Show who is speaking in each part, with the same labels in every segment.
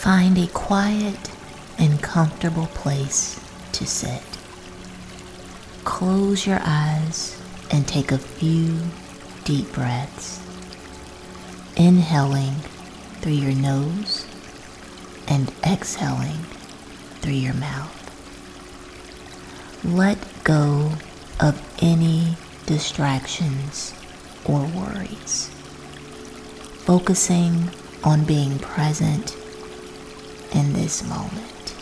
Speaker 1: Find a quiet and comfortable place to sit. Close your eyes and take a few deep breaths, inhaling through your nose and exhaling through your mouth. Let go of any distractions or worries, focusing on being present in this moment.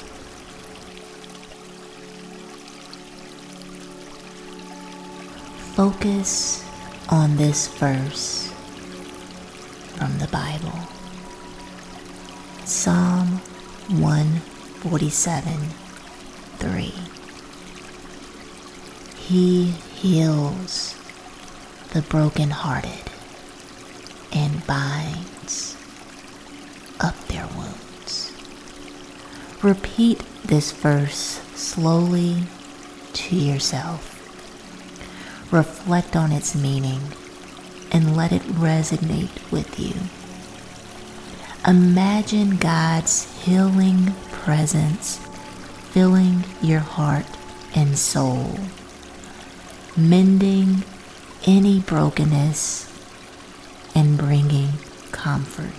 Speaker 1: Focus on this verse from the Bible. Psalm 147:3. He heals the brokenhearted and binds up their wounds. Repeat this verse slowly to yourself. Reflect on its meaning and let it resonate with you. Imagine God's healing presence filling your heart and soul, mending any brokenness and bringing comfort.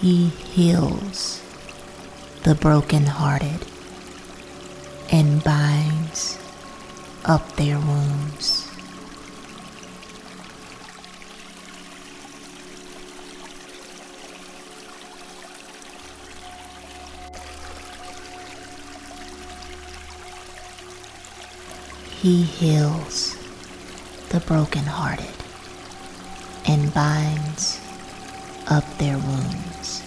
Speaker 1: He heals the brokenhearted and binds up their wounds. He heals the brokenhearted and binds up their wounds.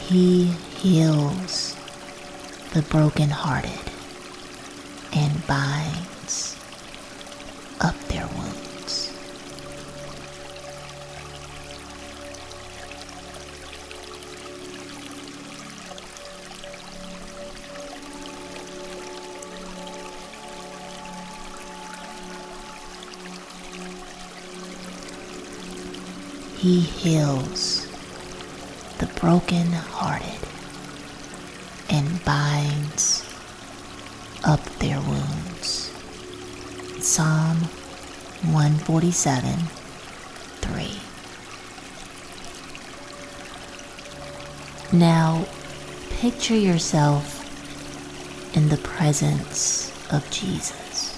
Speaker 1: He heals the brokenhearted and binds up their wounds. He heals the broken-hearted and binds up their wounds. Psalm 147:3. Now, picture yourself in the presence of Jesus.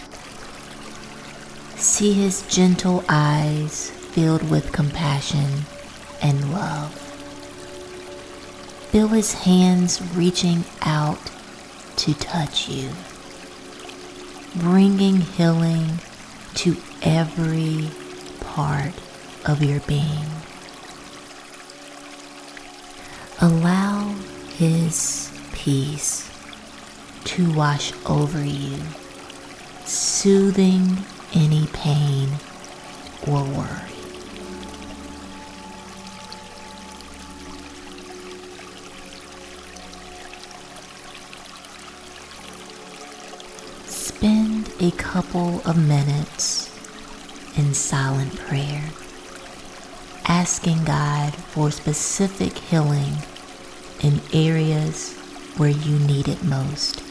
Speaker 1: See his gentle eyes filled with compassion and love. Feel his hands reaching out to touch you, bringing healing to every part of your being. Allow his peace to wash over you, soothing any pain or worry. Spend a couple of minutes in silent prayer, asking God for specific healing in areas where you need it most.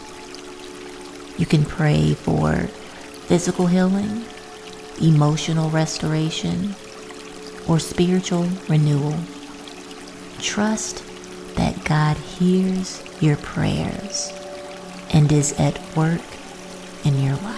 Speaker 1: You can pray for physical healing, emotional restoration, or spiritual renewal. Trust that God hears your prayers and is at work in your life.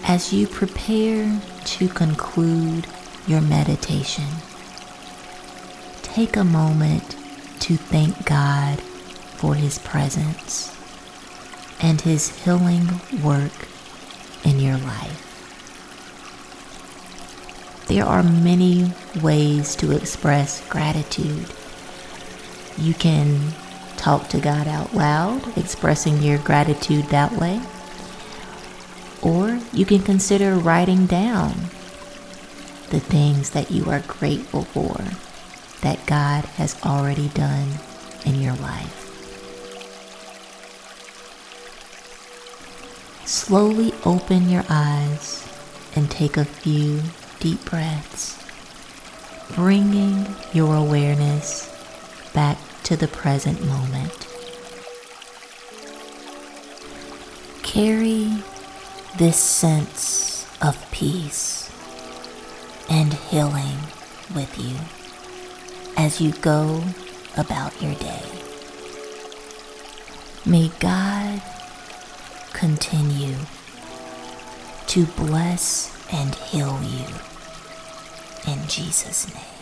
Speaker 1: As you prepare to conclude your meditation, take a moment to thank God for His presence and His healing work in your life. There are many ways to express gratitude. You can talk to God out loud, expressing your gratitude that way. Or you can consider writing down the things that you are grateful for that God has already done in your life. Slowly open your eyes and take a few deep breaths, bringing your awareness back to the present moment. Carry this sense of peace and healing with you as you go about your day. May God continue to bless and heal you in Jesus' name.